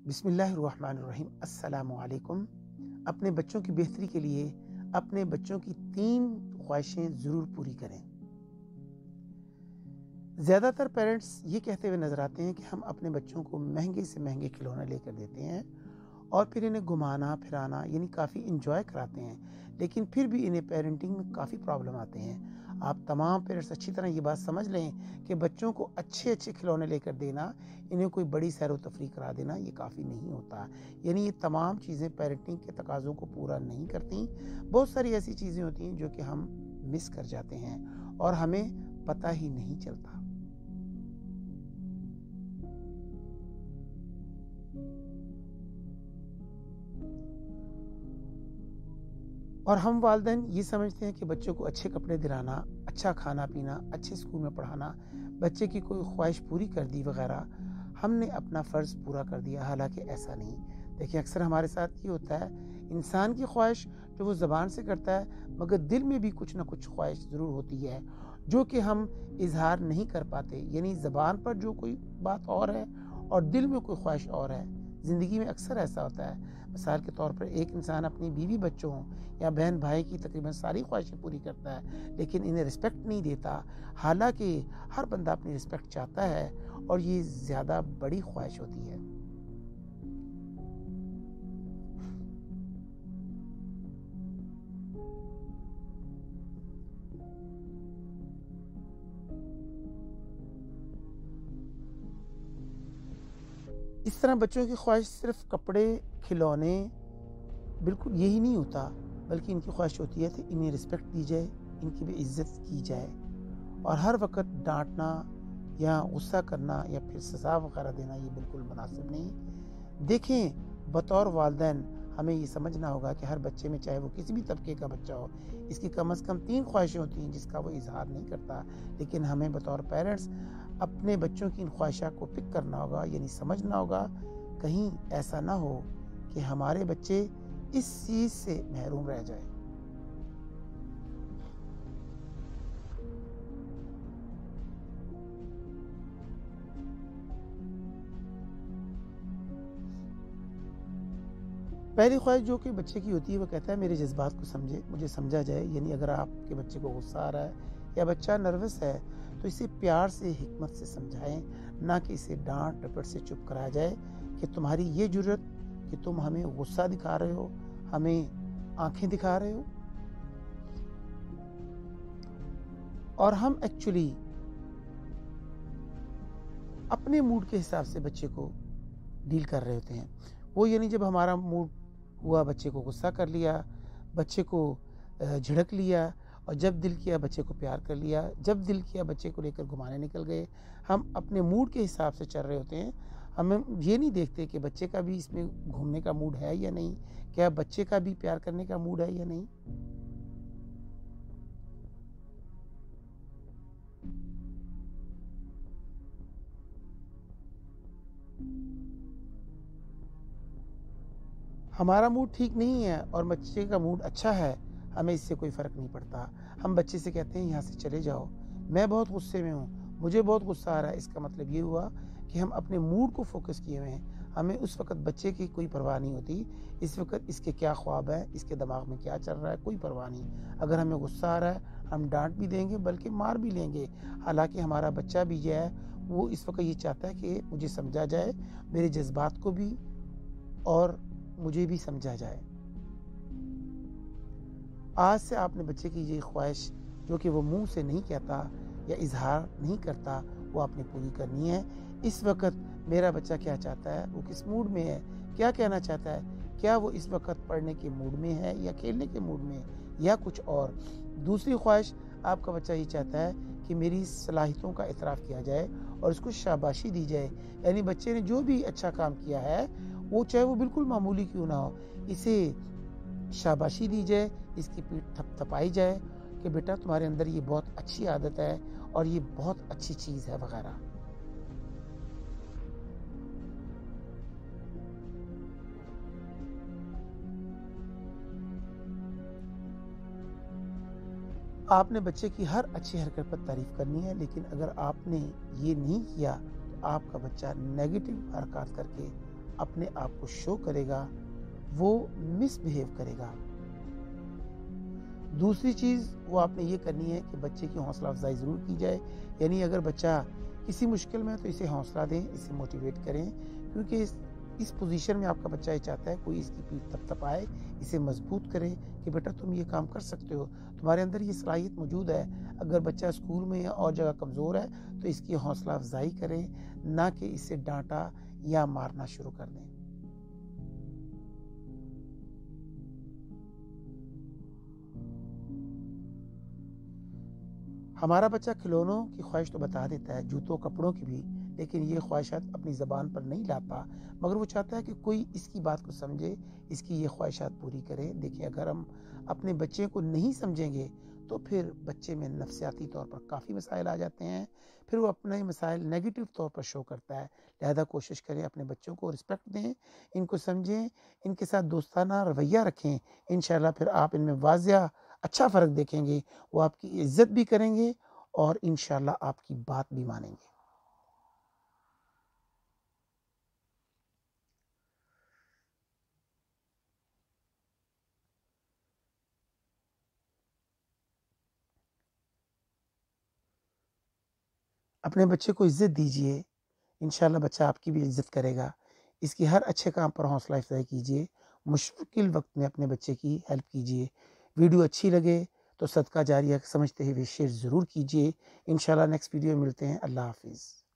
بسم اللہ الرحمن الرحیم۔ السلام علیکم۔ اپنے بچوں کی بہتری کے لیے اپنے بچوں کی 3 خواہشیں ضرور پوری کریں۔ زیادہ تر پیرنٹس یہ کہتے ہوئے نظر آتے ہیں کہ ہم اپنے بچوں کو مہنگے سے مہنگے کھلونے لے کر دیتے ہیں اور پھر انہیں گھمانا پھرانا یعنی کافی انجوائے کراتے ہیں، لیکن پھر بھی انہیں پیرنٹنگ میں کافی پرابلم آتے ہیں۔ آپ تمام پیرنٹس اچھی طرح یہ بات سمجھ لیں کہ بچوں کو اچھے کھلونے لے کر دینا، انہیں کوئی بڑی سیر و تفریح کرا دینا یہ کافی نہیں ہوتا، یعنی یہ تمام چیزیں پیرنٹنگ کے تقاضوں کو پورا نہیں کرتی۔ بہت ساری ایسی چیزیں ہوتی ہیں جو کہ ہم مس کر جاتے ہیں اور ہمیں پتہ ہی نہیں چلتا۔ اور ہم والدین یہ سمجھتے ہیں کہ بچوں کو اچھے کپڑے دلانا، اچھا کھانا پینا، اچھے اسکول میں پڑھانا، بچے کی کوئی خواہش پوری کر دی وغیرہ، ہم نے اپنا فرض پورا کر دیا، حالانکہ ایسا نہیں۔ دیکھیں اکثر ہمارے ساتھ یہ ہوتا ہے، انسان کی خواہش جو وہ زبان سے کرتا ہے مگر دل میں بھی کچھ نہ کچھ خواہش ضرور ہوتی ہے جو کہ ہم اظہار نہیں کر پاتے، یعنی زبان پر جو کوئی بات اور ہے اور دل میں کوئی خواہش اور ہے۔ زندگی میں اکثر ایسا ہوتا ہے۔ مثال کے طور پر ایک انسان اپنی بیوی بچوں یا بہن بھائی کی تقریباً ساری خواہشیں پوری کرتا ہے لیکن انہیں رسپیکٹ نہیں دیتا، حالانکہ ہر بندہ اپنی رسپیکٹ چاہتا ہے اور یہ زیادہ بڑی خواہش ہوتی ہے۔ اس طرح بچوں کی خواہش صرف کپڑے کھلونے بالکل یہی نہیں ہوتا، بلکہ ان کی خواہش ہوتی ہے کہ انہیں رسپیکٹ دی جائے، ان کی بھی عزت کی جائے، اور ہر وقت ڈانٹنا یا غصہ کرنا یا پھر سزا وغیرہ دینا یہ بالکل مناسب نہیں۔ دیکھیں بطور والدین ہمیں یہ سمجھنا ہوگا کہ ہر بچے میں، چاہے وہ کسی بھی طبقے کا بچہ ہو، اس کی کم از کم 3 خواہشیں ہوتی ہیں جس کا وہ اظہار نہیں کرتا، لیکن ہمیں بطور پیرنٹس اپنے بچوں کی ان خواہشات کو پک کرنا ہوگا، یعنی سمجھنا ہوگا کہیں ایسا نہ ہو کہ ہمارے بچے اس چیز سے محروم رہ جائیں۔ پہلی خواہش جو کہ بچے کی ہوتی ہے وہ کہتا ہے میرے جذبات کو سمجھے، مجھے سمجھا جائے، یعنی اگر آپ کے بچے کو غصہ آ رہا ہے یا بچہ نروس ہے تو اسے پیار سے حکمت سے سمجھائیں، نہ کہ اسے ڈانٹ ڈپٹ سے چپ کرایا جائے کہ تمہاری یہ جرت کہ تم ہمیں غصہ دکھا رہے ہو، ہمیں آنکھیں دکھا رہے ہو۔ اور ہم ایکچولی اپنے موڈ کے حساب سے بچے کو ڈیل کر رہے ہوتے ہیں۔ وہ یعنی جب ہمارا موڈ ہوا بچے کو غصہ کر لیا، بچے کو جھڑک لیا، اور جب دل کیا بچے کو پیار کر لیا، جب دل کیا بچے کو لے کر گھمانے نکل گئے۔ ہم اپنے موڈ کے حساب سے چل رہے ہوتے ہیں، ہمیں یہ نہیں دیکھتے کہ بچے کا بھی اس میں گھومنے کا موڈ ہے یا نہیں، کیا بچے کا بھی پیار کرنے کا موڈ ہے یا نہیں۔ ہمارا موڈ ٹھیک نہیں ہے اور بچے کا موڈ اچھا ہے، ہمیں اس سے کوئی فرق نہیں پڑتا۔ ہم بچے سے کہتے ہیں یہاں سے چلے جاؤ، میں بہت غصے میں ہوں، مجھے بہت غصہ آ رہا ہے، اس کا مطلب یہ ہوا کہ ہم اپنے موڈ کو فوکس کیے ہوئے ہیں، ہمیں اس وقت بچے کی کوئی پرواہ نہیں ہوتی، اس وقت اس کے کیا خواب ہے، اس کے دماغ میں کیا چل رہا ہے، کوئی پرواہ نہیں۔ اگر ہمیں غصہ آ رہا ہے ہم ڈانٹ بھی دیں گے بلکہ مار بھی لیں گے، حالانکہ ہمارا بچہ بھی جو ہے وہ اس وقت یہ چاہتا ہے کہ مجھے سمجھا جائے، میرے جذبات کو بھی اور مجھے بھی سمجھا جائے۔ آج سے آپ نے بچے کی یہ خواہش جو کہ وہ منہ سے نہیں کہتا یا اظہار نہیں کرتا وہ آپ نے پوری کرنی ہے۔ اس وقت میرا بچہ کیا چاہتا ہے، وہ کس موڈ میں ہے، کیا کہنا چاہتا ہے، کیا وہ اس وقت پڑھنے کے موڈ میں ہے یا کھیلنے کے موڈ میں یا کچھ اور۔ دوسری خواہش آپ کا بچہ یہ چاہتا ہے کہ میری صلاحیتوں کا اعتراف کیا جائے اور اس کو شاباشی دی جائے، یعنی بچے نے جو بھی اچھا کام کیا ہے وہ چاہے وہ بالکل معمولی کیوں نہ ہو، اسے شاباشی دی جائے، اس کی پیٹھ تھپ تھپائی جائے کہ بیٹا تمہارے اندر یہ بہت اچھی عادت ہے اور یہ بہت اچھی چیز ہے وغیرہ۔ آپ نے بچے کی ہر اچھی حرکت پر تعریف کرنی ہے، لیکن اگر آپ نے یہ نہیں کیا تو آپ کا بچہ نیگیٹو حرکات کر کے اپنے آپ کو شو کرے گا وہ مس بہیو کرے گا۔ دوسری چیز وہ آپ نے یہ کرنی ہے کہ بچے کی حوصلہ افزائی ضرور کی جائے، یعنی اگر بچہ کسی مشکل میں ہے تو اسے حوصلہ دیں، اسے موٹیویٹ کریں، کیونکہ اس پوزیشن میں آپ کا بچہ یہ چاہتا ہے کوئی اس کی پیٹھ تپ تپائے، اسے مضبوط کرے کہ بیٹا تم یہ کام کر سکتے ہو، تمہارے اندر یہ صلاحیت موجود ہے۔ اگر بچہ اسکول میں یا اور جگہ کمزور ہے تو اس کی حوصلہ افزائی کریں، نہ کہ اسے ڈانٹا یا مارنا شروع کر دیں۔ ہمارا بچہ کھلونوں کی خواہش تو بتا دیتا ہے، جوتوں کپڑوں کی بھی، لیکن یہ خواہشات اپنی زبان پر نہیں لاتا، مگر وہ چاہتا ہے کہ کوئی اس کی بات کو سمجھے، اس کی یہ خواہشات پوری کرے۔ دیکھیں، اگر ہم اپنے بچے کو نہیں سمجھیں گے تو پھر بچے میں نفسیاتی طور پر کافی مسائل آ جاتے ہیں، پھر وہ اپنے مسائل نیگیٹو طور پر شو کرتا ہے۔ لہذا کوشش کریں اپنے بچوں کو رسپیکٹ دیں، ان کو سمجھیں، ان کے ساتھ دوستانہ رویہ رکھیں، انشاءاللہ پھر آپ ان میں واضح اچھا فرق دیکھیں گے، وہ آپ کی عزت بھی کریں گے اور انشاءاللہ آپ کی بات بھی مانیں گے۔ اپنے بچے کو عزت دیجئے، انشاءاللہ بچہ آپ کی بھی عزت کرے گا۔ اس کی ہر اچھے کام پر حوصلہ افزائی کیجئے، مشکل وقت میں اپنے بچے کی ہیلپ کیجئے۔ ویڈیو اچھی لگے تو صدقہ جاریہ سمجھتے ہوئے شیئر ضرور کیجئے۔ انشاءاللہ نیکسٹ ویڈیو میں ملتے ہیں۔ اللہ حافظ۔